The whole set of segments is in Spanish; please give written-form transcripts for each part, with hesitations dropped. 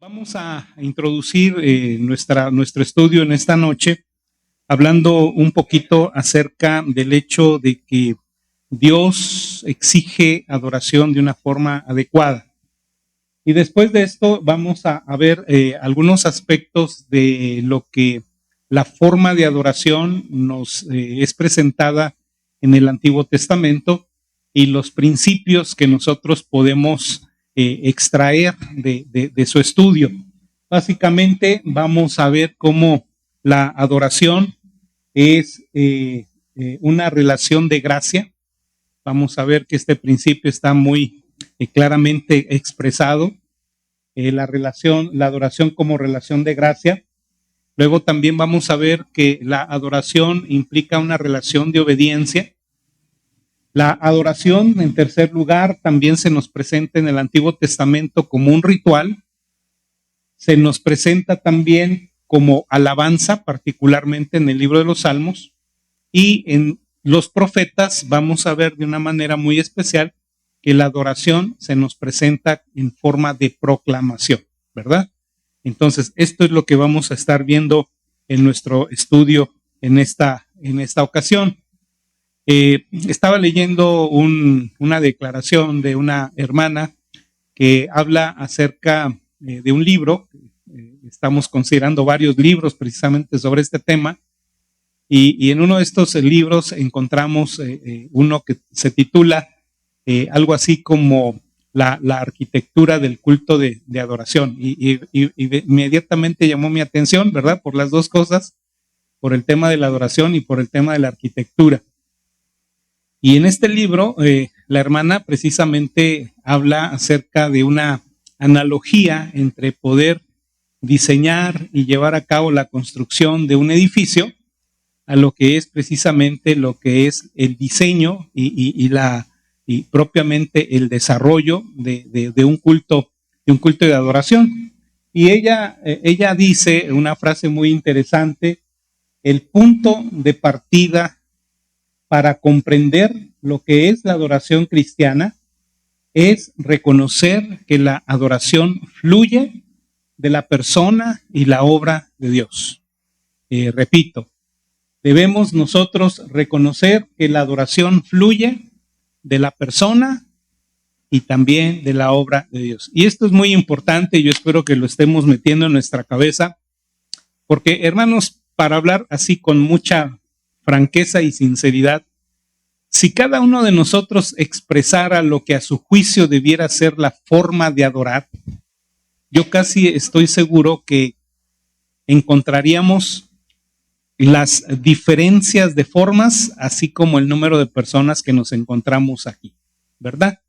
Vamos a introducir nuestro estudio en esta noche hablando un poquito acerca del hecho de que Dios exige adoración de una forma adecuada. Y después de esto vamos a ver algunos aspectos de lo que la forma de adoración nos es presentada en el Antiguo Testamento y los principios que nosotros podemos extraer de su estudio. Básicamente vamos a ver cómo la adoración es una relación de gracia. Vamos a ver que este principio está muy claramente expresado. La adoración como relación de gracia. Luego también vamos a ver que la adoración implica una relación de obediencia. La adoración, en tercer lugar, también se nos presenta en el Antiguo Testamento como un ritual. Se nos presenta también como alabanza, particularmente en el libro de los Salmos. Y en los profetas vamos a ver de una manera muy especial que la adoración se nos presenta en forma de proclamación, ¿verdad? Entonces, esto es lo que vamos a estar viendo en nuestro estudio en esta ocasión. Estaba leyendo una declaración de una hermana que habla acerca de un libro. Estamos considerando varios libros precisamente sobre este tema. Y en uno de estos libros encontramos uno que se titula algo así como la arquitectura del culto de adoración. Y inmediatamente llamó mi atención, ¿verdad? Por las dos cosas, por el tema de la adoración y por el tema de la arquitectura. Y en este libro, la hermana precisamente habla acerca de una analogía entre poder diseñar y llevar a cabo la construcción de un edificio a lo que es precisamente lo que es el diseño y propiamente el desarrollo de un culto de adoración. Y ella dice una frase muy interesante: el punto de partida para comprender lo que es la adoración cristiana es reconocer que la adoración fluye de la persona y la obra de Dios. Repito, debemos nosotros reconocer que la adoración fluye de la persona y también de la obra de Dios. Y esto es muy importante, yo espero que lo estemos metiendo en nuestra cabeza, porque, hermanos, para hablar así con mucha franqueza y sinceridad, si cada uno de nosotros expresara lo que a su juicio debiera ser la forma de adorar, yo casi estoy seguro que encontraríamos las diferencias de formas, así como el número de personas que nos encontramos aquí, ¿verdad?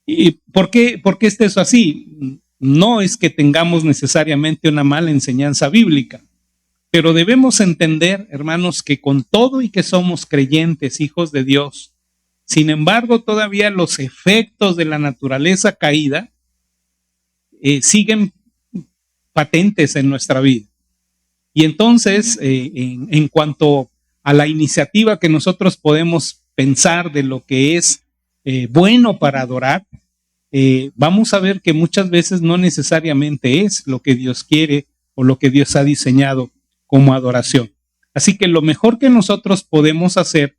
¿Y por qué es eso así? No es que tengamos necesariamente una mala enseñanza bíblica, pero debemos entender, hermanos, que con todo y que somos creyentes, hijos de Dios, sin embargo, todavía los efectos de la naturaleza caída siguen patentes en nuestra vida. Y entonces, en cuanto a la iniciativa que nosotros podemos pensar de lo que es bueno para adorar, vamos a ver que muchas veces no necesariamente es lo que Dios quiere o lo que Dios ha diseñado como adoración. Así que lo mejor que nosotros podemos hacer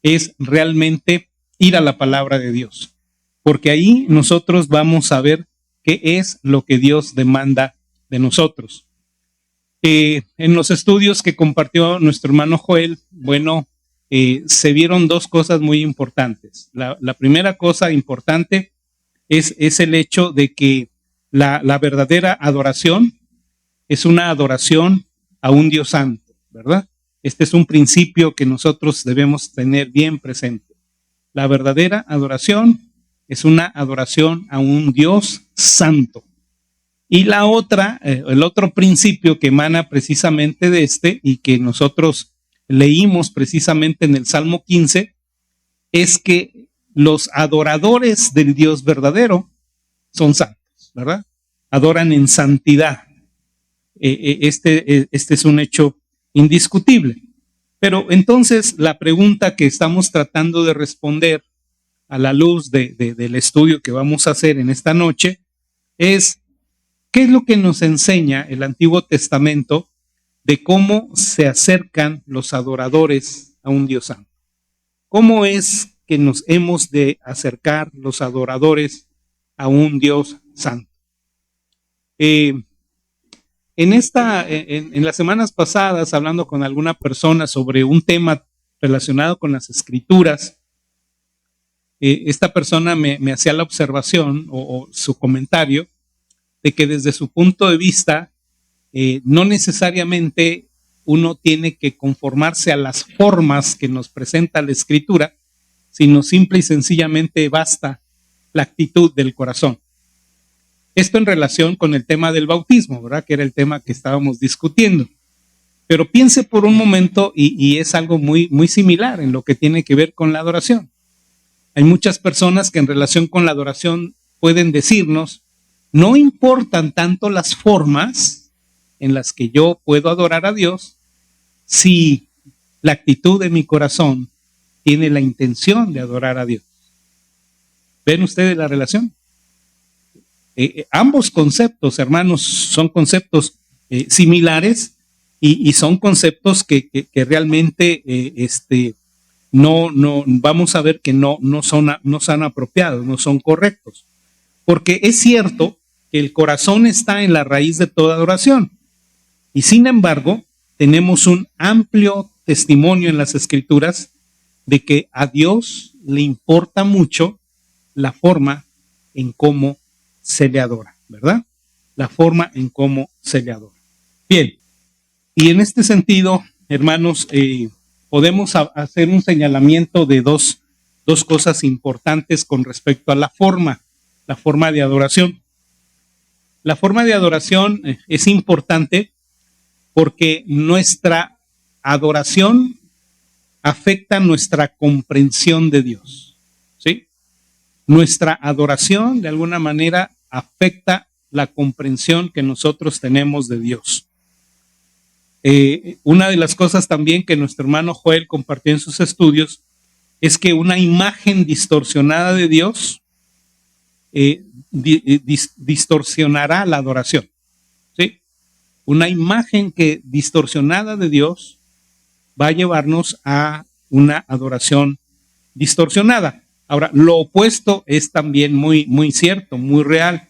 es realmente ir a la palabra de Dios, porque ahí nosotros vamos a ver qué es lo que Dios demanda de nosotros. En los estudios que compartió nuestro hermano Joel, se vieron dos cosas muy importantes. La primera cosa importante es el hecho de que la verdadera adoración es una adoración a un Dios santo, ¿verdad? Este es un principio que nosotros debemos tener bien presente. La verdadera adoración es una adoración a un Dios santo. Y la otra, el otro principio que emana precisamente de este y que nosotros leímos precisamente en el Salmo 15, es que los adoradores del Dios verdadero son santos, ¿verdad? Adoran en santidad. Este es un hecho indiscutible. Pero entonces la pregunta que estamos tratando de responder a la luz del estudio que vamos a hacer en esta noche es: ¿Qué es lo que nos enseña el Antiguo Testamento de cómo se acercan los adoradores a un Dios santo? ¿Cómo es que nos hemos de acercar los adoradores a un Dios santo? En las semanas pasadas, hablando con alguna persona sobre un tema relacionado con las Escrituras, esta persona me hacía la observación o su comentario de que desde su punto de vista, no necesariamente uno tiene que conformarse a las formas que nos presenta la Escritura, sino simple y sencillamente basta la actitud del corazón. Esto en relación con el tema del bautismo, ¿verdad? Que era el tema que estábamos discutiendo. Pero piense por un momento, y es algo muy, muy similar en lo que tiene que ver con la adoración. Hay muchas personas que en relación con la adoración pueden decirnos, no importan tanto las formas en las que yo puedo adorar a Dios, si la actitud de mi corazón tiene la intención de adorar a Dios. ¿Ven ustedes la relación? Ambos conceptos, hermanos, son conceptos similares y son conceptos que realmente no vamos a ver que no son apropiados, no son correctos. Porque es cierto que el corazón está en la raíz de toda adoración. Y sin embargo, tenemos un amplio testimonio en las Escrituras de que a Dios le importa mucho la forma en cómo se le adora, ¿verdad? La forma en cómo se le adora. Bien, y en este sentido, hermanos, podemos hacer un señalamiento de dos cosas importantes con respecto a la forma de adoración. La forma de adoración es importante porque nuestra adoración afecta nuestra comprensión de Dios, ¿sí? Nuestra adoración, de alguna manera, afecta la comprensión que nosotros tenemos de Dios. Una de las cosas también que nuestro hermano Joel compartió en sus estudios es que una imagen distorsionada de Dios distorsionará la adoración, ¿sí? Una imagen distorsionada de Dios va a llevarnos a una adoración distorsionada. Ahora, lo opuesto es también muy, muy cierto, muy real.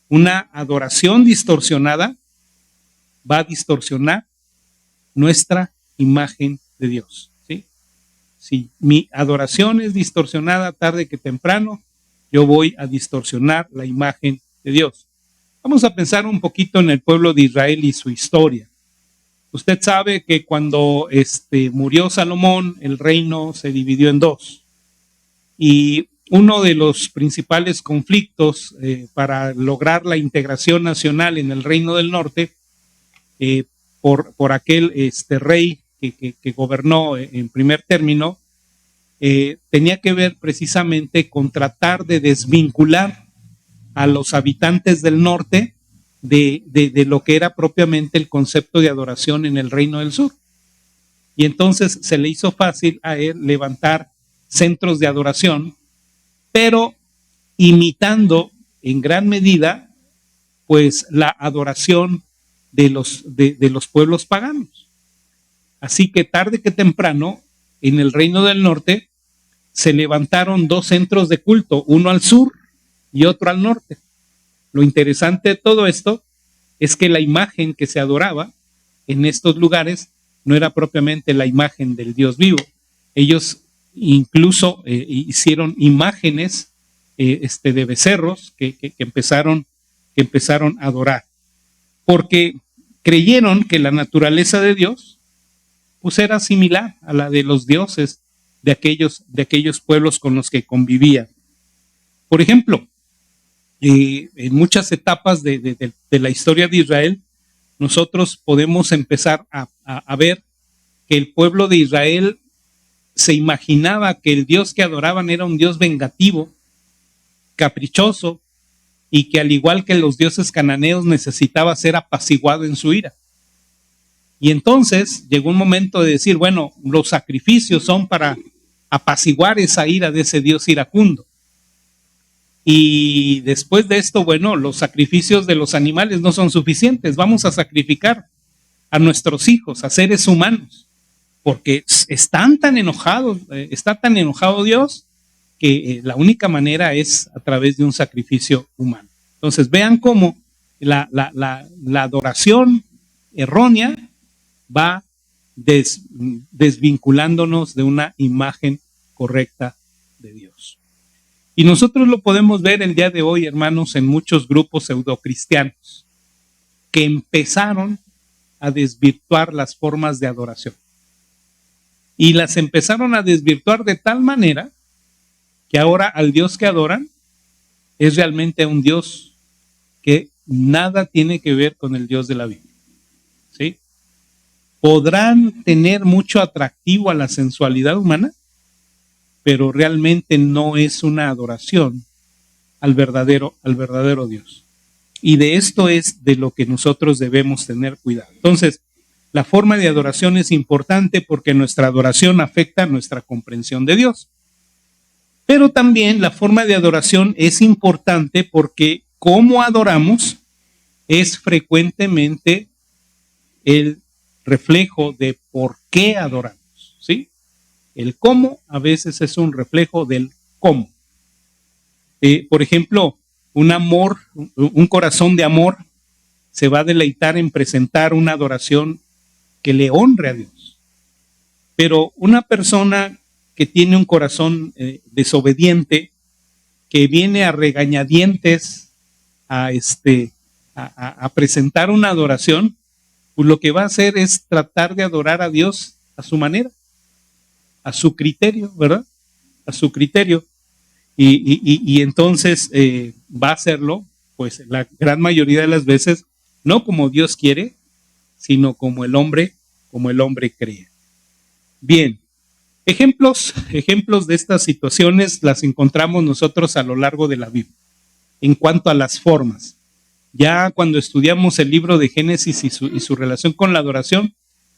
Una adoración distorsionada va a distorsionar nuestra imagen de Dios, ¿sí? Si mi adoración es distorsionada tarde que temprano, yo voy a distorsionar la imagen de Dios. Vamos a pensar un poquito en el pueblo de Israel y su historia. Usted sabe que cuando murió Salomón, el reino se dividió en dos. Y uno de los principales conflictos para lograr la integración nacional en el reino del norte, por aquel rey que gobernó en primer término, tenía que ver precisamente con tratar de desvincular a los habitantes del norte de lo que era propiamente el concepto de adoración en el reino del sur. Y entonces se le hizo fácil a él levantar centros de adoración, pero imitando en gran medida pues la adoración de los pueblos paganos. Así que tarde que temprano, en el reino del norte, se levantaron dos centros de culto, uno al sur y otro al norte. Lo interesante de todo esto es que la imagen que se adoraba en estos lugares no era propiamente la imagen del Dios vivo. Ellos incluso hicieron imágenes de becerros que empezaron a adorar, porque creyeron que la naturaleza de Dios pues era similar a la de los dioses de aquellos pueblos con los que convivían. Por ejemplo, en muchas etapas de la historia de Israel, nosotros podemos empezar a ver que el pueblo de Israel se imaginaba que el Dios que adoraban era un Dios vengativo, caprichoso, y que al igual que los dioses cananeos necesitaba ser apaciguado en su ira. Y entonces llegó un momento de decir, bueno, los sacrificios son para apaciguar esa ira de ese Dios iracundo. Y después de esto, bueno, los sacrificios de los animales no son suficientes. Vamos a sacrificar a nuestros hijos, a seres humanos, porque están tan enojados, está tan enojado Dios que la única manera es a través de un sacrificio humano. Entonces vean cómo la adoración errónea va desvinculándonos de una imagen correcta de Dios. Y nosotros lo podemos ver el día de hoy, hermanos, en muchos grupos pseudocristianos que empezaron a desvirtuar las formas de adoración. Y las empezaron a desvirtuar de tal manera que ahora al Dios que adoran es realmente un Dios que nada tiene que ver con el Dios de la Biblia. ¿Sí? Podrán tener mucho atractivo a la sensualidad humana, pero realmente no es una adoración al verdadero Dios. Y de esto es de lo que nosotros debemos tener cuidado. Entonces, la forma de adoración es importante porque nuestra adoración afecta nuestra comprensión de Dios. Pero también la forma de adoración es importante porque cómo adoramos es frecuentemente el reflejo de por qué adoramos, ¿sí? El cómo a veces es un reflejo del cómo. Por ejemplo, un corazón de amor se va a deleitar en presentar una adoración que le honre a Dios. Pero una persona que tiene un corazón desobediente, que viene a regañadientes a presentar una adoración, pues lo que va a hacer es tratar de adorar a Dios a su manera, a su criterio, ¿verdad? A su criterio. Y entonces va a hacerlo, pues la gran mayoría de las veces, no como Dios quiere, sino como el hombre cree. Bien, ejemplos de estas situaciones las encontramos nosotros a lo largo de la Biblia. En cuanto a las formas, ya cuando estudiamos el libro de Génesis y su relación con la adoración,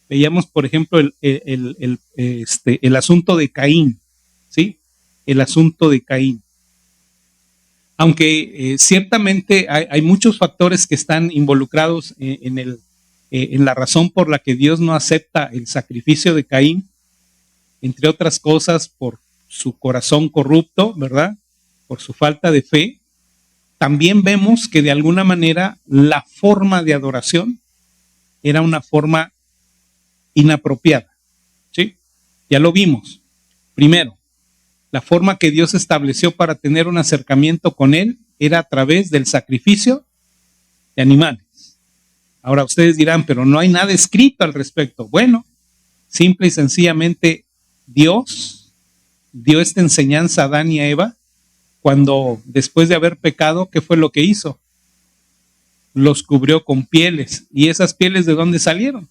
veíamos, por ejemplo, el asunto de Caín, ¿sí? El asunto de Caín. Aunque ciertamente hay muchos factores que están involucrados en la razón por la que Dios no acepta el sacrificio de Caín, entre otras cosas por su corazón corrupto, ¿verdad? Por su falta de fe. También vemos que de alguna manera la forma de adoración era una forma inapropiada, ¿sí? Ya lo vimos. Primero, la forma que Dios estableció para tener un acercamiento con Él era a través del sacrificio de animales. Ahora ustedes dirán, pero no hay nada escrito al respecto. Bueno, simple y sencillamente Dios dio esta enseñanza a Adán y a Eva cuando después de haber pecado, ¿qué fue lo que hizo? Los cubrió con pieles. ¿Y esas pieles de dónde salieron?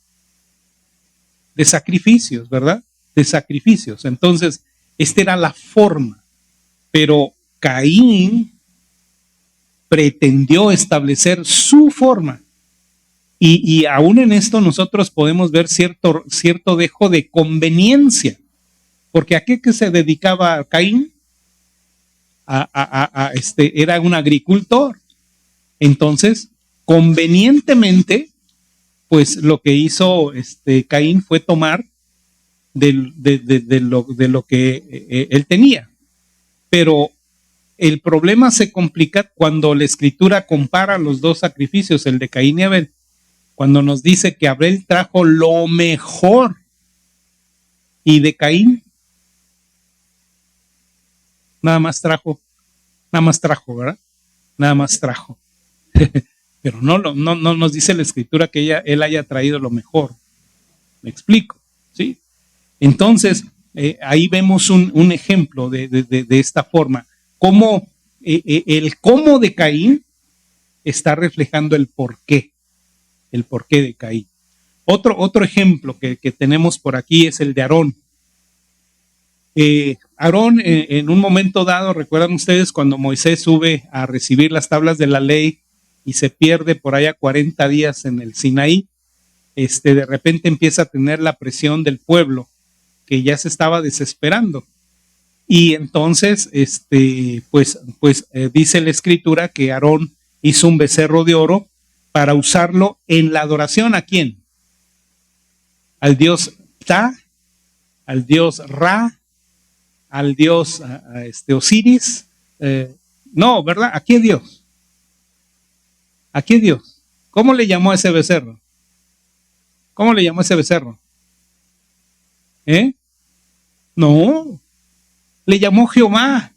De sacrificios, ¿verdad? De sacrificios. Entonces, esta era la forma. Pero Caín pretendió establecer su forma. Y aún en esto nosotros podemos ver cierto dejo de conveniencia. Porque ¿a qué se dedicaba Caín? Era un agricultor. Entonces, convenientemente, pues lo que hizo Caín fue tomar de lo que él tenía. Pero el problema se complica cuando la Escritura compara los dos sacrificios, el de Caín y Abel, cuando nos dice que Abel trajo lo mejor y de Caín nada más trajo, ¿verdad? Nada más trajo. Pero no nos dice la Escritura que él haya traído lo mejor. Me explico, ¿sí? Entonces, ahí vemos un ejemplo de esta forma. Cómo el cómo de Caín está reflejando el porqué de Caín. Otro ejemplo que tenemos por aquí es el de Aarón. Aarón, en un momento dado, recuerdan ustedes cuando Moisés sube a recibir las tablas de la ley y se pierde por allá 40 días en el Sinaí, de repente empieza a tener la presión del pueblo que ya se estaba desesperando Y entonces, dice la Escritura que Aarón hizo un becerro de oro para usarlo en la adoración. ¿A quién? Al dios Ptah, al dios Ra, al dios Osiris. No, ¿verdad? ¿A qué Dios? ¿A qué Dios? ¿Cómo le llamó a ese becerro? ¿Cómo le llamó a ese becerro? No, le llamó Jehová.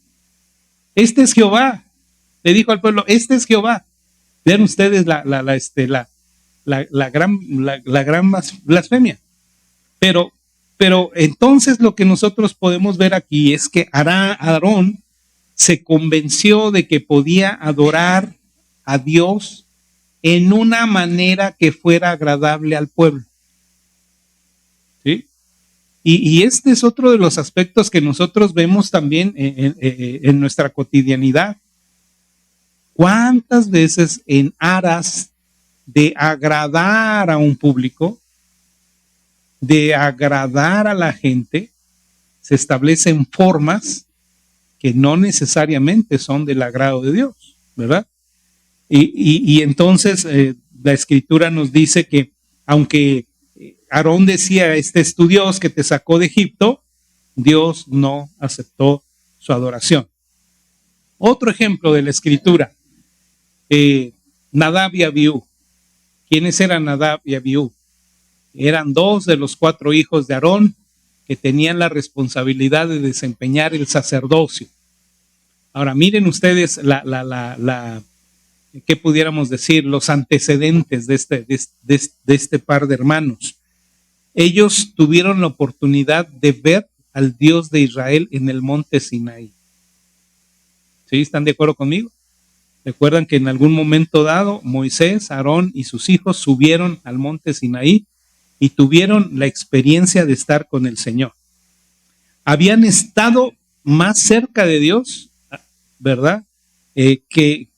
Este es Jehová. Le dijo al pueblo, este es Jehová. Vean ustedes la gran blasfemia. Pero entonces lo que nosotros podemos ver aquí es que Aarón se convenció de que podía adorar a Dios en una manera que fuera agradable al pueblo. ¿Sí? Y este es otro de los aspectos que nosotros vemos también en nuestra cotidianidad. ¿Cuántas veces en aras de agradar a un público, de agradar a la gente, se establecen formas que no necesariamente son del agrado de Dios, ¿verdad? Y entonces la Escritura nos dice que aunque Aarón decía, este es tu Dios que te sacó de Egipto, Dios no aceptó su adoración. Otro ejemplo de la Escritura, Nadab y Abiú. ¿Quiénes eran Nadab y Abiú? Eran dos de los 4 hijos de Aarón que tenían la responsabilidad de desempeñar el sacerdocio. Ahora miren ustedes ¿qué pudiéramos decir? Los antecedentes de este par de hermanos. Ellos tuvieron la oportunidad de ver al Dios de Israel en el monte Sinaí. ¿Sí? ¿Están de acuerdo conmigo? Recuerdan que en algún momento dado Moisés, Aarón y sus hijos subieron al monte Sinaí y tuvieron la experiencia de estar con el Señor. Habían estado más cerca de Dios, ¿verdad? Que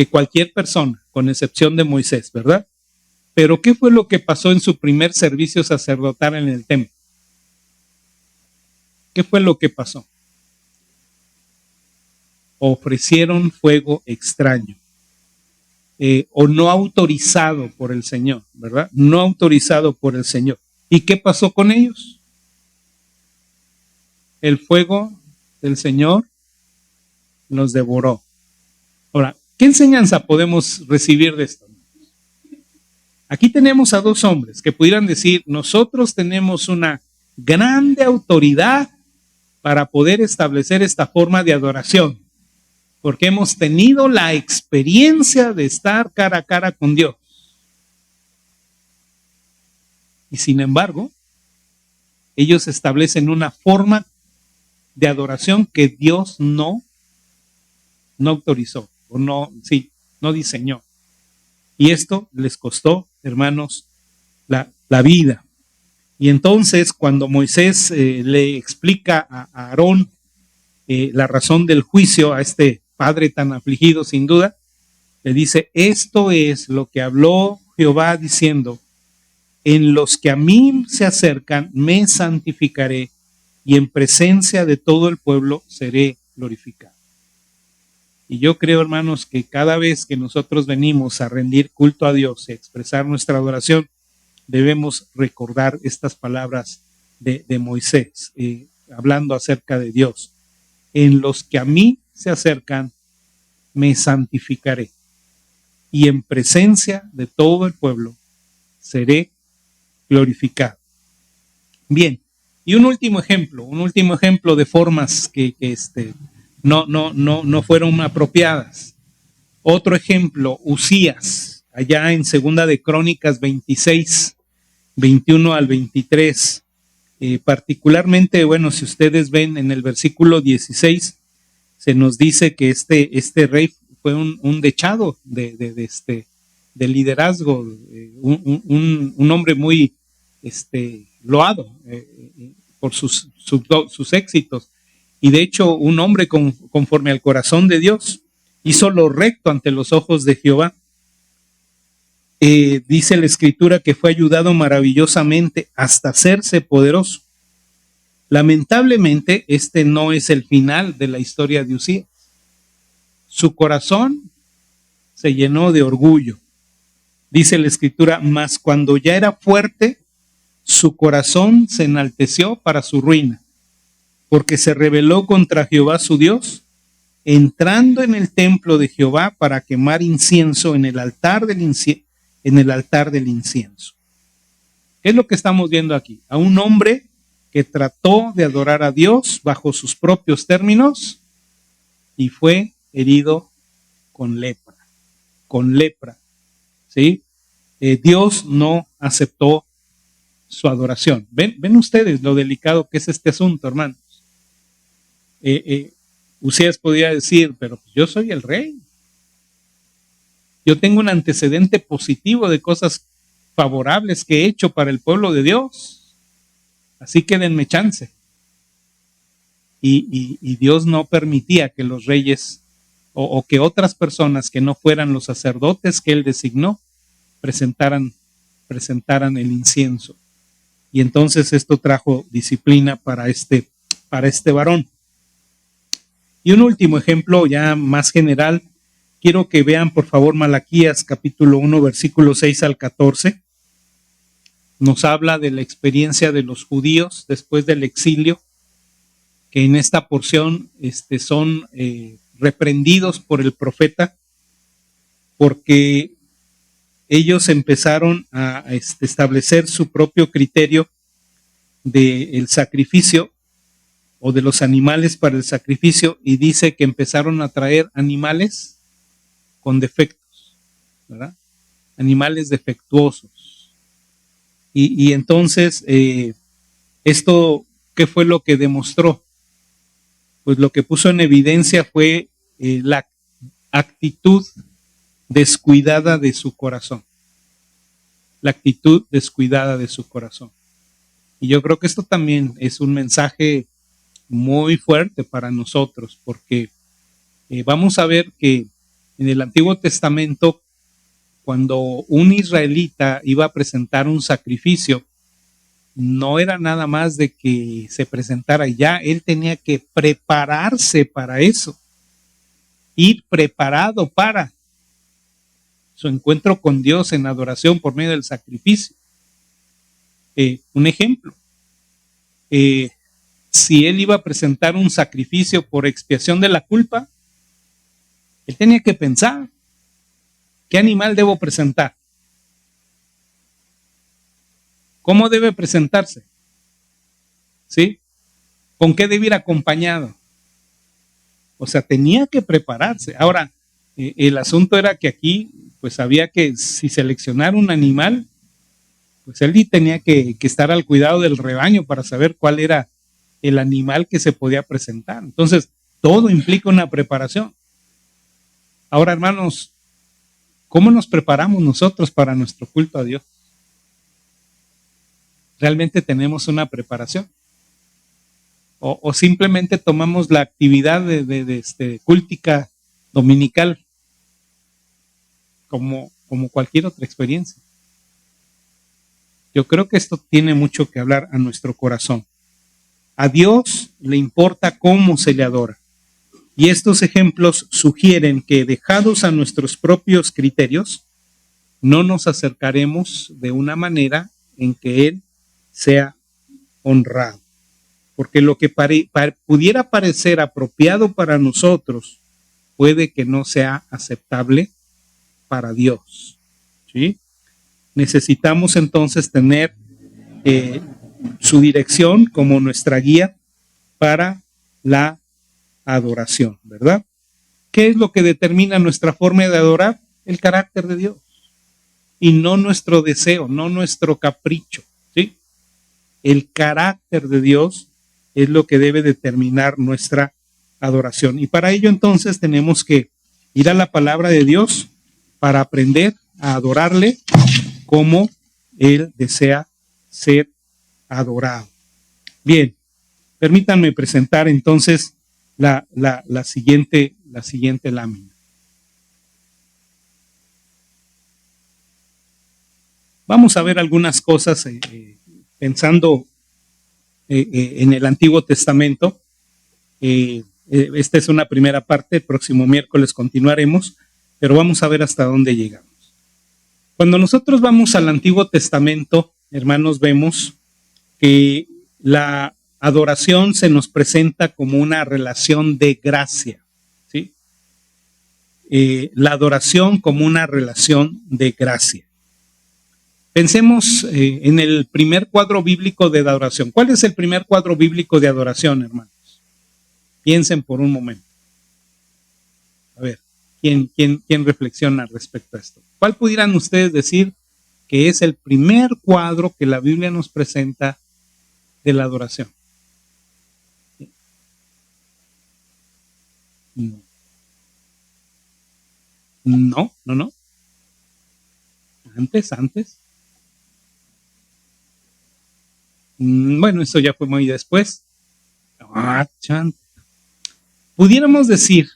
cualquier persona, con excepción de Moisés, ¿verdad? Pero ¿qué fue lo que pasó en su primer servicio sacerdotal en el templo? ¿Qué fue lo que pasó? Ofrecieron fuego extraño, o no autorizado por el Señor, ¿verdad? No autorizado por el Señor. ¿Y qué pasó con ellos? El fuego del Señor los devoró. Ahora, ¿qué enseñanza podemos recibir de esto? Aquí tenemos a 2 hombres que pudieran decir, nosotros tenemos una grande autoridad para poder establecer esta forma de adoración, porque hemos tenido la experiencia de estar cara a cara con Dios. Y sin embargo, ellos establecen una forma de adoración que Dios no autorizó, o no diseñó. Y esto les costó, hermanos, la vida. Y entonces, cuando Moisés le explica a Aarón la razón del juicio a este padre tan afligido, sin duda, le dice, esto es lo que habló Jehová diciendo, en los que a mí se acercan me santificaré y en presencia de todo el pueblo seré glorificado. Y yo creo, hermanos, que cada vez que nosotros venimos a rendir culto a Dios y a expresar nuestra adoración, debemos recordar estas palabras de Moisés, hablando acerca de Dios. En los que a mí se acercan, me santificaré. Y en presencia de todo el pueblo, seré glorificado. Bien, y un último ejemplo de formas que no fueron apropiadas. Otro ejemplo, Uzías, allá en 2 de Crónicas 26, 21 al 23. Particularmente, bueno, si ustedes ven en el versículo 16, se nos dice que este rey fue un dechado de liderazgo, un hombre muy loado por sus éxitos. Y de hecho, un hombre conforme al corazón de Dios, hizo lo recto ante los ojos de Jehová. Dice la Escritura que fue ayudado maravillosamente hasta hacerse poderoso. Lamentablemente, este no es el final de la historia de Usías. Su corazón se llenó de orgullo. Dice la Escritura, mas cuando ya era fuerte, su corazón se enalteció para su ruina, porque se rebeló contra Jehová su Dios, entrando en el templo de Jehová para quemar incienso en el altar del incienso. ¿Qué es lo que estamos viendo aquí? A un hombre que trató de adorar a Dios bajo sus propios términos y fue herido con lepra, ¿sí? Dios no aceptó su adoración. ¿Ven ustedes lo delicado que es este asunto, hermanos? Usías podía decir, pero yo soy el rey. Yo tengo un antecedente positivo de cosas favorables que he hecho para el pueblo de Dios. Así que denme chance. Y Dios no permitía que los reyes o que otras personas que no fueran los sacerdotes que él designó presentaran el incienso. Y entonces esto trajo disciplina para este varón. Y un último ejemplo ya más general, quiero que vean por favor Malaquías capítulo 1 versículos 6 al 14. Nos habla de la experiencia de los judíos después del exilio, que en esta porción son reprendidos por el profeta porque ellos empezaron a establecer su propio criterio del sacrificio o de los animales para el sacrificio, y dice que empezaron a traer animales con defectos, ¿verdad? Animales defectuosos. Y entonces, esto, ¿qué fue lo que demostró? Pues lo que puso en evidencia fue la actitud descuidada de su corazón. La actitud descuidada de su corazón. Y yo creo que esto también es un mensaje muy fuerte para nosotros, porque vamos a ver que en el Antiguo Testamento, cuando un israelita iba a presentar un sacrificio, no era nada más de que se presentara ya, él tenía que prepararse para eso, ir preparado para su encuentro con Dios en adoración por medio del sacrificio. Un ejemplo, si él iba a presentar un sacrificio por expiación de la culpa, él tenía que pensar, ¿qué animal debo presentar? ¿Cómo debe presentarse? ¿Sí? ¿Con qué debe ir acompañado? O sea, tenía que prepararse. Ahora, el asunto era que aquí, pues había que, si seleccionar un animal, pues él tenía que estar al cuidado del rebaño para saber cuál era el animal que se podía presentar. Entonces, todo implica una preparación. Ahora, hermanos, ¿cómo nos preparamos nosotros para nuestro culto a Dios? ¿Realmente tenemos una preparación? O simplemente tomamos la actividad de cúltica dominical como cualquier otra experiencia? Yo creo que esto tiene mucho que hablar a nuestro corazón. A Dios le importa cómo se le adora. Y estos ejemplos sugieren que, dejados a nuestros propios criterios, no nos acercaremos de una manera en que Él sea honrado. Porque lo que pudiera parecer apropiado para nosotros puede que no sea aceptable para Dios, ¿sí? Necesitamos entonces tener su dirección como nuestra guía para la adoración, ¿verdad? ¿Qué es lo que determina nuestra forma de adorar? El carácter de Dios. Y no nuestro deseo, no nuestro capricho, ¿sí? El carácter de Dios es lo que debe determinar nuestra adoración. Y para ello entonces tenemos que ir a la palabra de Dios para aprender a adorarle como Él desea ser adorado. Bien, permítanme presentar entonces la siguiente lámina. Vamos a ver algunas cosas pensando en el Antiguo Testamento. Esta es una primera parte, el próximo miércoles continuaremos, pero vamos a ver hasta dónde llegamos. Cuando nosotros vamos al Antiguo Testamento, hermanos, vemos que la adoración se nos presenta como una relación de gracia, ¿sí? La adoración como una relación de gracia. Pensemos en el primer cuadro bíblico de adoración. ¿Cuál es el primer cuadro bíblico de adoración, hermanos? Piensen por un momento. A ver, ¿quién reflexiona respecto a esto? ¿Cuál pudieran ustedes decir que es el primer cuadro que la Biblia nos presenta de la adoración? No. Antes. Bueno, eso ya fue muy después. Pudiéramos decir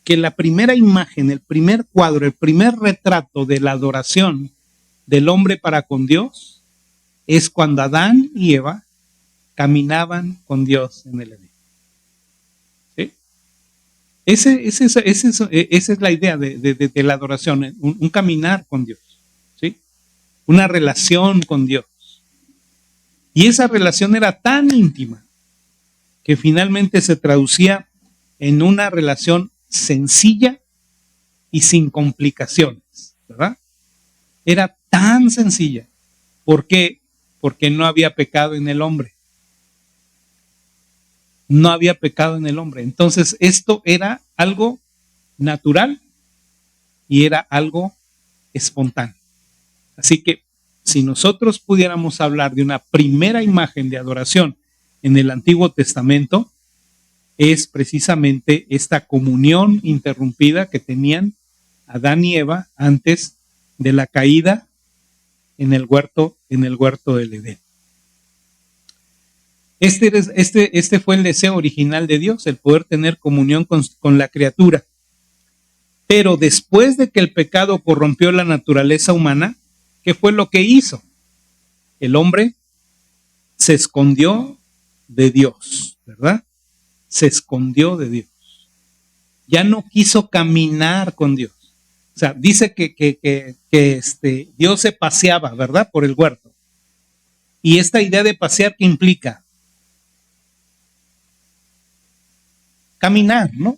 que la primera imagen, el primer cuadro, el primer retrato de la adoración del hombre para con Dios es cuando Adán y Eva caminaban con Dios en el Edén. ¿Sí? Esa es la idea de la adoración, un caminar con Dios, ¿sí? Una relación con Dios. Y esa relación era tan íntima que finalmente se traducía en una relación sencilla y sin complicaciones, ¿verdad? Era tan sencilla. ¿Por qué? Porque no había pecado en el hombre. No había pecado en el hombre. Entonces, esto era algo natural y era algo espontáneo. Así que, si nosotros pudiéramos hablar de una primera imagen de adoración en el Antiguo Testamento, es precisamente esta comunión interrumpida que tenían Adán y Eva antes de la caída en el huerto del Edén. Este fue el deseo original de Dios, el poder tener comunión con la criatura. Pero después de que el pecado corrompió la naturaleza humana, ¿qué fue lo que hizo? El hombre se escondió de Dios, ¿verdad? Se escondió de Dios. Ya no quiso caminar con Dios. O sea, dice que Dios se paseaba, ¿verdad? Por el huerto. Y esta idea de pasear, ¿qué implica? Caminar, ¿no?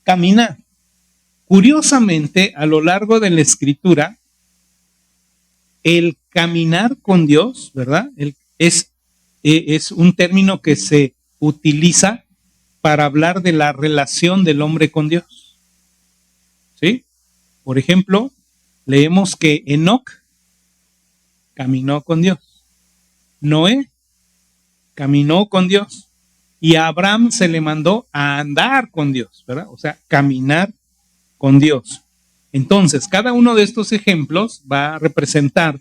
Caminar. Curiosamente, a lo largo de la Escritura, el caminar con Dios, ¿verdad? Es un término que se utiliza para hablar de la relación del hombre con Dios. ¿Sí? Por ejemplo, leemos que Enoc caminó con Dios. Noé caminó con Dios. Y a Abraham se le mandó a andar con Dios, ¿verdad? O sea, caminar con Dios. Entonces, cada uno de estos ejemplos va a representar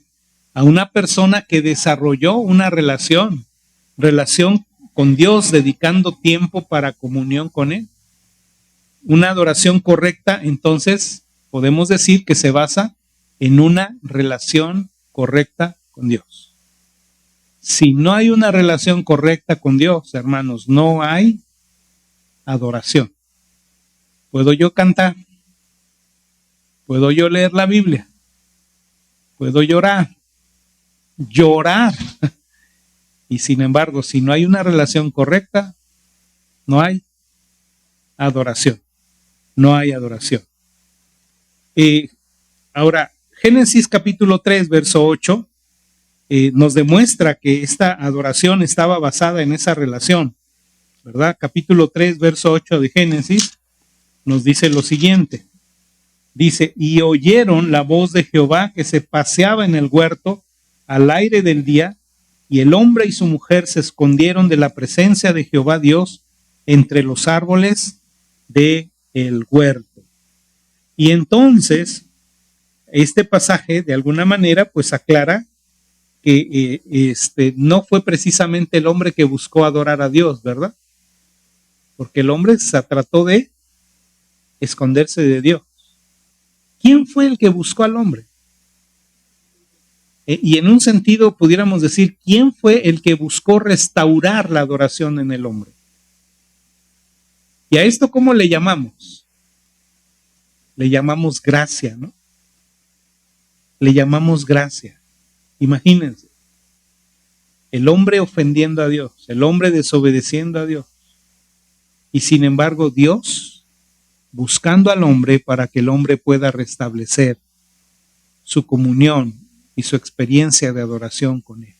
a una persona que desarrolló una relación con Dios, dedicando tiempo para comunión con Él. Una adoración correcta, entonces, podemos decir que se basa en una relación correcta con Dios. Si no hay una relación correcta con Dios, hermanos, no hay adoración. ¿Puedo yo cantar? ¿Puedo yo leer la Biblia? ¿Puedo llorar? Y sin embargo, si no hay una relación correcta, no hay adoración. No hay adoración. Ahora, Génesis capítulo 3, verso 8, nos demuestra que esta adoración estaba basada en esa relación, ¿verdad? Capítulo 3, verso 8 de Génesis nos dice lo siguiente. Dice, y oyeron la voz de Jehová que se paseaba en el huerto al aire del día, y el hombre y su mujer se escondieron de la presencia de Jehová Dios entre los árboles del huerto. Y entonces, este pasaje de alguna manera pues aclara que no fue precisamente el hombre que buscó adorar a Dios, ¿verdad? Porque el hombre se trató de esconderse de Dios. ¿Quién fue el que buscó al hombre? Y en un sentido pudiéramos decir, ¿quién fue el que buscó restaurar la adoración en el hombre? ¿Y a esto cómo le llamamos? Le llamamos gracia, ¿no? Le llamamos gracia. Imagínense, el hombre ofendiendo a Dios, el hombre desobedeciendo a Dios. Y sin embargo, Dios buscando al hombre para que el hombre pueda restablecer su comunión y su experiencia de adoración con Él.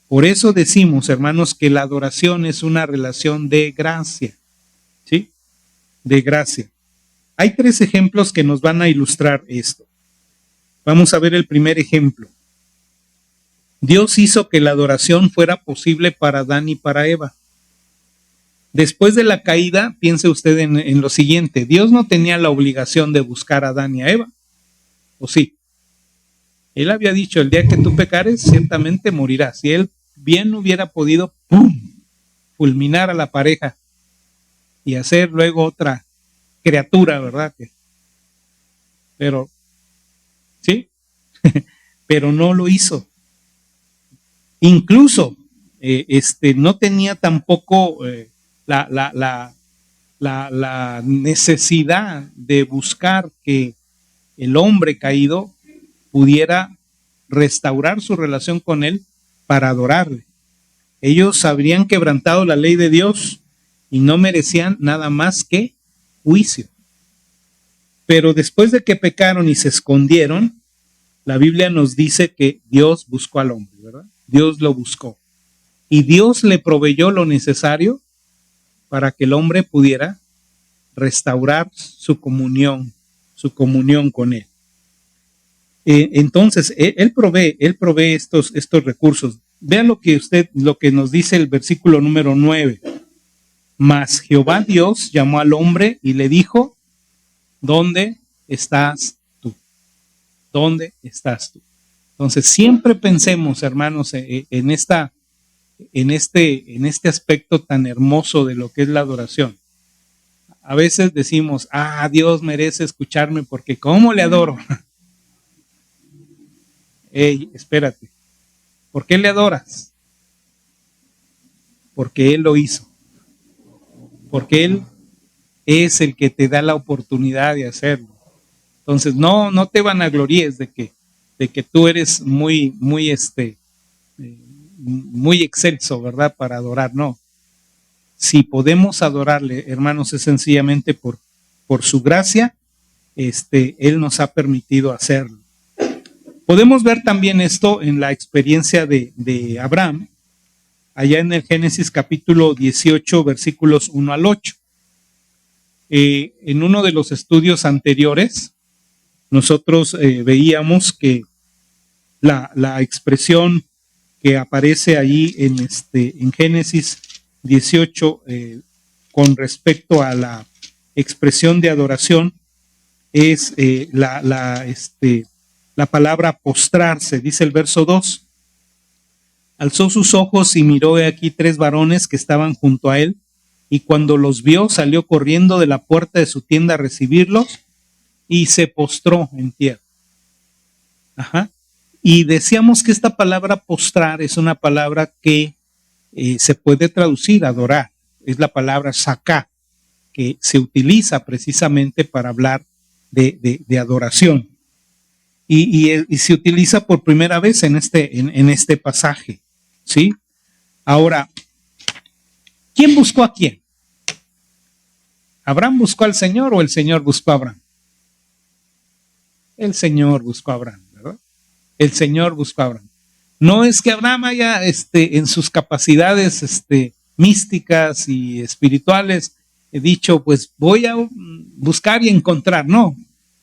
Por eso decimos, hermanos, que la adoración es una relación de gracia, ¿sí? De gracia. Hay 3 ejemplos que nos van a ilustrar esto. Vamos a ver el primer ejemplo. Dios hizo que la adoración fuera posible para Adán y para Eva. Después de la caída, piense usted en lo siguiente, Dios no tenía la obligación de buscar a Adán y a Eva, ¿o sí? Él había dicho, el día que tú pecares, ciertamente morirás. Y él bien hubiera podido, ¡pum!, fulminar a la pareja y hacer luego otra criatura, ¿verdad? Pero, ¿sí? Pero no lo hizo. Incluso, no tenía tampoco la necesidad de buscar que el hombre caído pudiera restaurar su relación con él para adorarle. Ellos habrían quebrantado la ley de Dios y no merecían nada más que juicio. Pero después de que pecaron y se escondieron, la Biblia nos dice que Dios buscó al hombre, ¿verdad? Dios lo buscó. Y Dios le proveyó lo necesario para que el hombre pudiera restaurar su comunión con él. Entonces, él provee estos recursos. Vean lo que nos dice el versículo número 9. Mas Jehová Dios llamó al hombre y le dijo, ¿dónde estás tú? ¿Dónde estás tú? Entonces, siempre pensemos, hermanos, en este aspecto tan hermoso de lo que es la adoración. A veces decimos, Dios merece escucharme porque ¿cómo le adoro? Espérate. ¿Por qué le adoras? Porque Él lo hizo. Porque Él es el que te da la oportunidad de hacerlo. Entonces, no te vanaglories de que tú eres muy excelso, ¿verdad? Para adorar, no. Si podemos adorarle, hermanos, es sencillamente por su gracia, Él nos ha permitido hacerlo. Podemos ver también esto en la experiencia de Abraham, allá en el Génesis capítulo 18, versículos 1 al 8. En uno de los estudios anteriores, nosotros veíamos que la expresión que aparece allí en Génesis 18 con respecto a la expresión de adoración es la palabra postrarse. Dice el verso 2, alzó sus ojos y miró aquí 3 varones que estaban junto a él, y cuando los vio salió corriendo de la puerta de su tienda a recibirlos y se postró en tierra. Y decíamos que esta palabra postrar es una palabra que se puede traducir adorar, es la palabra saká, que se utiliza precisamente para hablar de adoración. Y se utiliza por primera vez en este pasaje, ¿sí? Ahora, ¿quién buscó a quién? ¿Abraham buscó al Señor o el Señor buscó a Abraham? El Señor buscó a Abraham, ¿verdad? El Señor buscó a Abraham. No es que Abraham haya en sus capacidades místicas y espirituales dicho, pues voy a buscar y encontrar. No,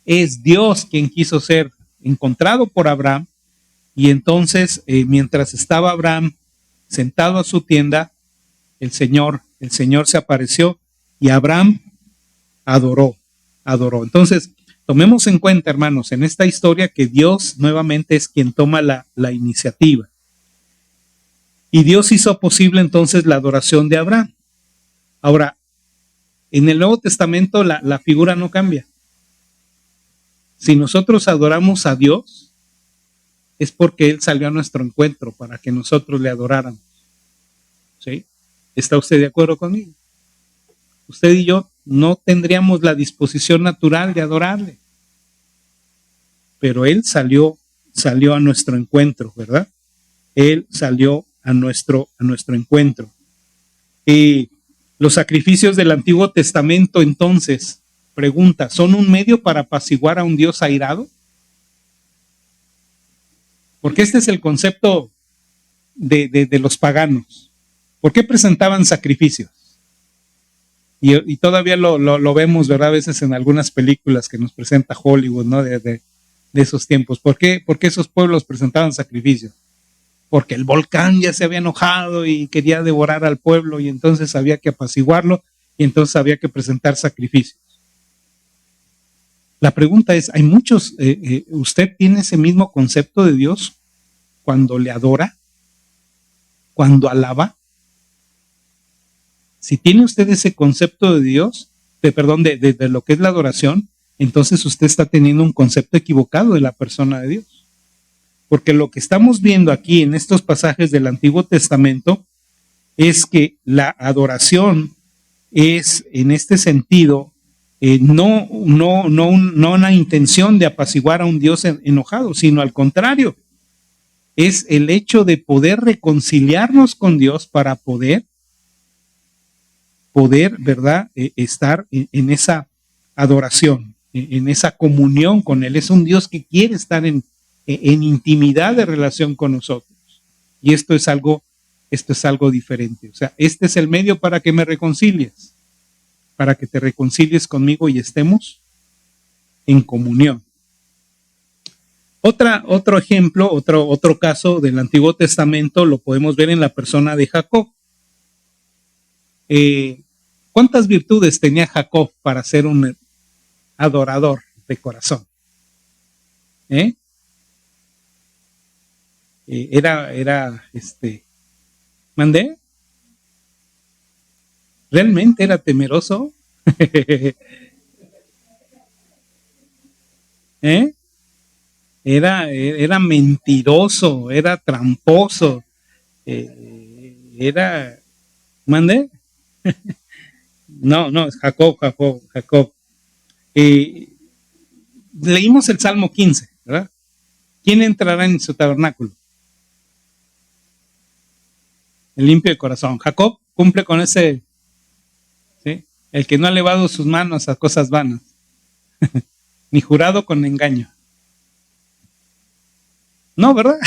es Dios quien quiso ser encontrado por Abraham, y entonces mientras estaba Abraham sentado a su tienda, el Señor se apareció y Abraham adoró. Entonces, tomemos en cuenta, hermanos, en esta historia que Dios nuevamente es quien toma la iniciativa. Y Dios hizo posible entonces la adoración de Abraham. Ahora, en el Nuevo Testamento la figura no cambia. Si nosotros adoramos a Dios, es porque Él salió a nuestro encuentro para que nosotros le adoráramos. ¿Sí? ¿Está usted de acuerdo conmigo? Usted y yo no tendríamos la disposición natural de adorarle, pero Él salió a nuestro encuentro, ¿verdad? Él salió a nuestro encuentro. Los sacrificios del Antiguo Testamento, entonces, pregunta, ¿son un medio para apaciguar a un Dios airado? Porque este es el concepto de los paganos. ¿Por qué presentaban sacrificios? Y todavía lo vemos, ¿verdad? A veces en algunas películas que nos presenta Hollywood, ¿no? De esos tiempos. ¿Por qué esos pueblos presentaban sacrificios? Porque el volcán ya se había enojado y quería devorar al pueblo y entonces había que apaciguarlo y entonces había que presentar sacrificios. La pregunta es, ¿hay muchos, usted tiene ese mismo concepto de Dios cuando le adora, cuando alaba? Si tiene usted ese concepto de Dios, de lo que es la adoración, entonces usted está teniendo un concepto equivocado de la persona de Dios. Porque lo que estamos viendo aquí en estos pasajes del Antiguo Testamento es que la adoración es, en este sentido, no una intención de apaciguar a un Dios enojado, sino al contrario, es el hecho de poder reconciliarnos con Dios para poder, ¿verdad? Estar en esa adoración, en esa comunión con Él. Es un Dios que quiere estar en intimidad de relación con nosotros. Y esto es algo diferente. O sea, este es el medio para que me reconcilies, para que te reconcilies conmigo y estemos en comunión. Otro ejemplo, otro caso del Antiguo Testamento lo podemos ver en la persona de Jacob. ¿Cuántas virtudes tenía Jacob para ser un adorador de corazón? ¿Mandé? ¿Realmente era temeroso? Era mentiroso, era tramposo, ¿mandé? No, es Jacob. Leímos el Salmo 15, ¿verdad? ¿Quién entrará en su tabernáculo? El limpio de corazón. Jacob cumple con ese, ¿sí? El que no ha elevado sus manos a cosas vanas, ni jurado con engaño. No, ¿verdad?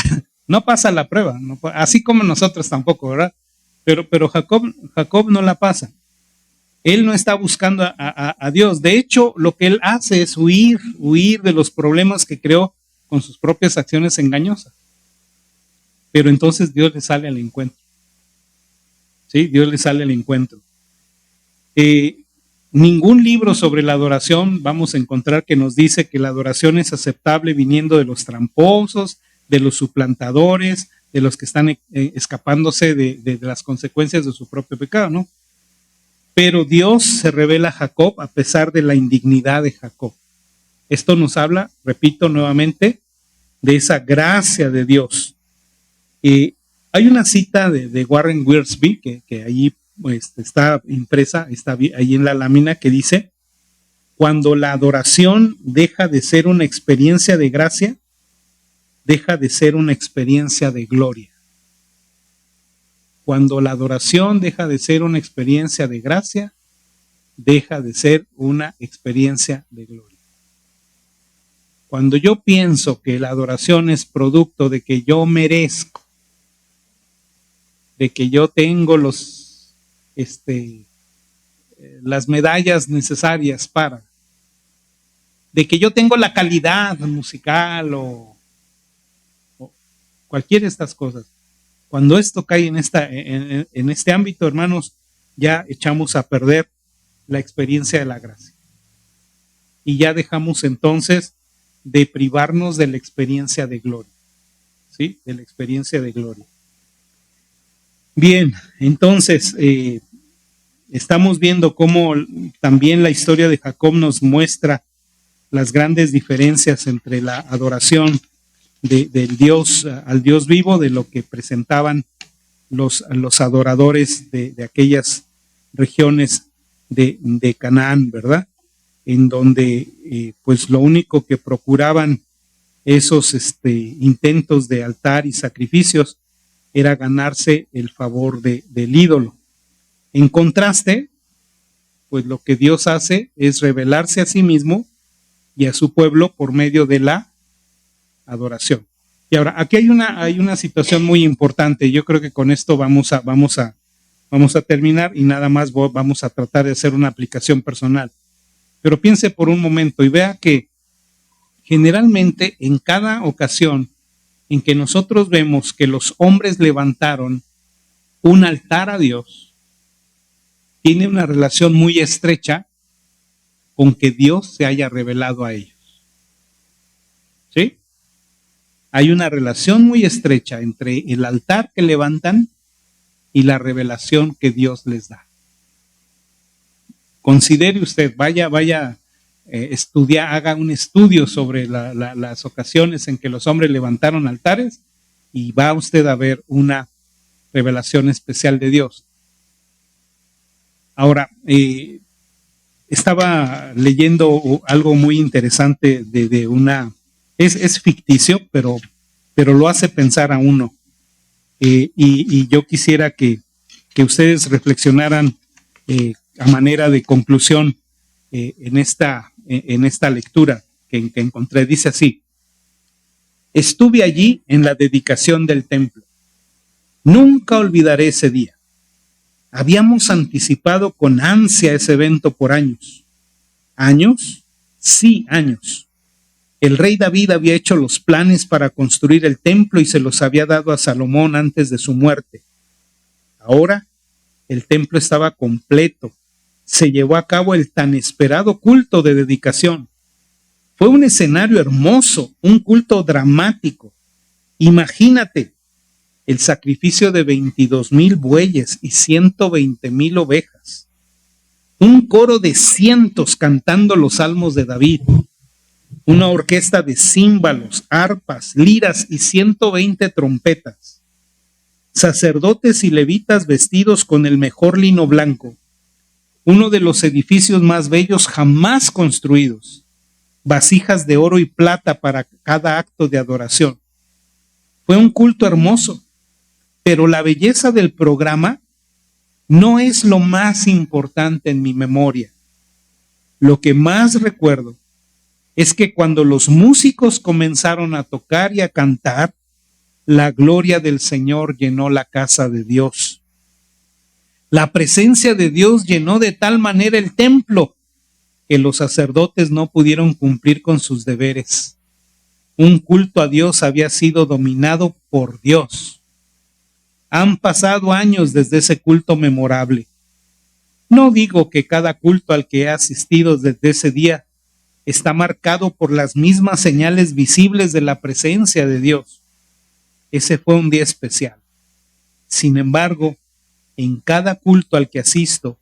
No pasa la prueba, no, así como nosotros tampoco, ¿verdad? Pero Jacob no la pasa. Él no está buscando a Dios. De hecho, lo que él hace es huir de los problemas que creó con sus propias acciones engañosas. Pero entonces Dios le sale al encuentro. ¿Sí? Dios le sale al encuentro. Ningún libro sobre la adoración vamos a encontrar que nos dice que la adoración es aceptable viniendo de los tramposos, de los suplantadores, de los que están escapándose de las consecuencias de su propio pecado, ¿no? Pero Dios se revela a Jacob a pesar de la indignidad de Jacob. Esto nos habla, repito nuevamente, de esa gracia de Dios. Hay una cita de Warren Wiersbe que ahí está impresa, está ahí en la lámina, que dice: cuando la adoración deja de ser una experiencia de gracia, deja de ser una experiencia de gloria. Cuando la adoración deja de ser una experiencia de gracia, deja de ser una experiencia de gloria. Cuando yo pienso que la adoración es producto de que yo merezco, de que yo tengo las medallas necesarias para, de que yo tengo la calidad musical o cualquiera de estas cosas, cuando esto cae en este ámbito, hermanos, ya echamos a perder la experiencia de la gracia. Y ya dejamos entonces de privarnos de la experiencia de gloria. ¿Sí? De la experiencia de gloria. Bien, entonces, estamos viendo cómo también la historia de Jacob nos muestra las grandes diferencias entre la adoración del Dios, al Dios vivo, de lo que presentaban los adoradores de aquellas regiones de Canaán, ¿verdad? En donde pues lo único que procuraban esos intentos de altar y sacrificios era ganarse el favor del ídolo. En contraste, pues lo que Dios hace es revelarse a sí mismo y a su pueblo por medio de la adoración. Y ahora, aquí hay una situación muy importante. Yo creo que con esto vamos a terminar y nada más vamos a tratar de hacer una aplicación personal. Pero piense por un momento y vea que generalmente en cada ocasión en que nosotros vemos que los hombres levantaron un altar a Dios, tiene una relación muy estrecha con que Dios se haya revelado a ellos. ¿Sí? Hay una relación muy estrecha entre el altar que levantan y la revelación que Dios les da. Considere usted, vaya, haga un estudio sobre las ocasiones en que los hombres levantaron altares y va usted a ver una revelación especial de Dios. Ahora, estaba leyendo algo muy interesante de una, es ficticio, pero lo hace pensar a uno. Y yo quisiera que ustedes reflexionaran a manera de conclusión en esta lectura que encontré. Dice así: estuve allí en la dedicación del templo. Nunca olvidaré ese día. Habíamos anticipado con ansia ese evento por años. ¿Años? Sí, años. El rey David había hecho los planes para construir el templo y se los había dado a Salomón antes de su muerte. Ahora el templo estaba completo. Se llevó a cabo el tan esperado culto de dedicación. Fue un escenario hermoso, un culto dramático. Imagínate el sacrificio de 22,000 bueyes y 120,000 ovejas. Un coro de cientos cantando los salmos de David. Una orquesta de címbalos, arpas, liras y 120 trompetas. Sacerdotes y levitas vestidos con el mejor lino blanco. Uno de los edificios más bellos jamás construidos. Vasijas de oro y plata para cada acto de adoración. Fue un culto hermoso, pero la belleza del programa no es lo más importante en mi memoria. Lo que más recuerdo es que cuando los músicos comenzaron a tocar y a cantar, la gloria del Señor llenó la casa de Dios. La presencia de Dios llenó de tal manera el templo que los sacerdotes no pudieron cumplir con sus deberes. Un culto a Dios había sido dominado por Dios. Han pasado años desde ese culto memorable. No digo que cada culto al que he asistido desde ese día está marcado por las mismas señales visibles de la presencia de Dios. Ese fue un día especial. Sin embargo, en cada culto al que asisto,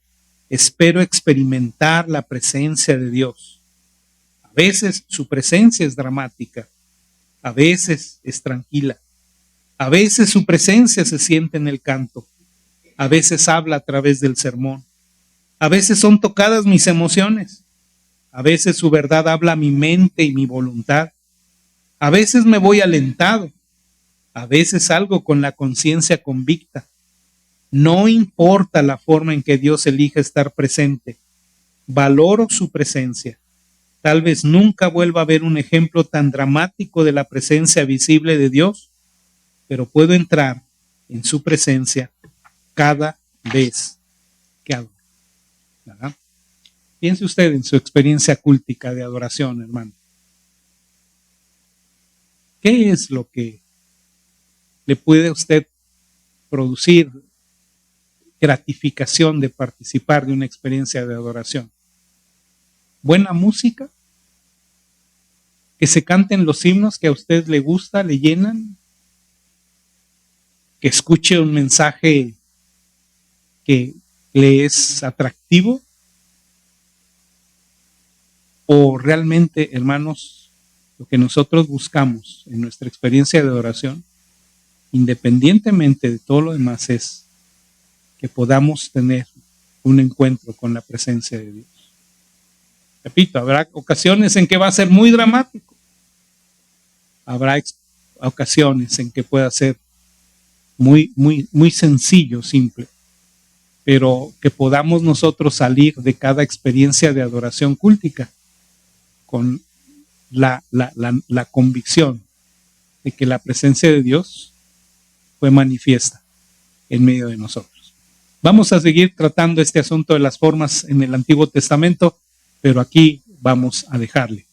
espero experimentar la presencia de Dios. A veces su presencia es dramática, a veces es tranquila, a veces su presencia se siente en el canto, a veces habla a través del sermón, a veces son tocadas mis emociones, a veces su verdad habla a mi mente y mi voluntad, a veces me voy alentado, a veces salgo con la conciencia convicta. No importa la forma en que Dios elige estar presente, valoro su presencia. Tal vez nunca vuelva a ver un ejemplo tan dramático de la presencia visible de Dios, pero puedo entrar en su presencia cada vez que adoro. ¿Verdad? Piense usted en su experiencia cúltica de adoración, hermano. ¿Qué es lo que le puede a usted producir gratificación de participar de una experiencia de adoración? ¿Buena música? ¿Que se canten los himnos que a usted le gusta, le llenan? ¿Que escuche un mensaje que le es atractivo? ¿O realmente, hermanos, Lo que nosotros buscamos en nuestra experiencia de adoración, independientemente de todo lo demás, es que podamos tener un encuentro con la presencia de Dios. Repito, habrá ocasiones en que va a ser muy dramático. Habrá ocasiones en que pueda ser muy sencillo, simple, pero que podamos nosotros salir de cada experiencia de adoración cúltica con la convicción de que la presencia de Dios fue manifiesta en medio de nosotros. Vamos a seguir tratando este asunto de las formas en el Antiguo Testamento, pero aquí vamos a dejarle.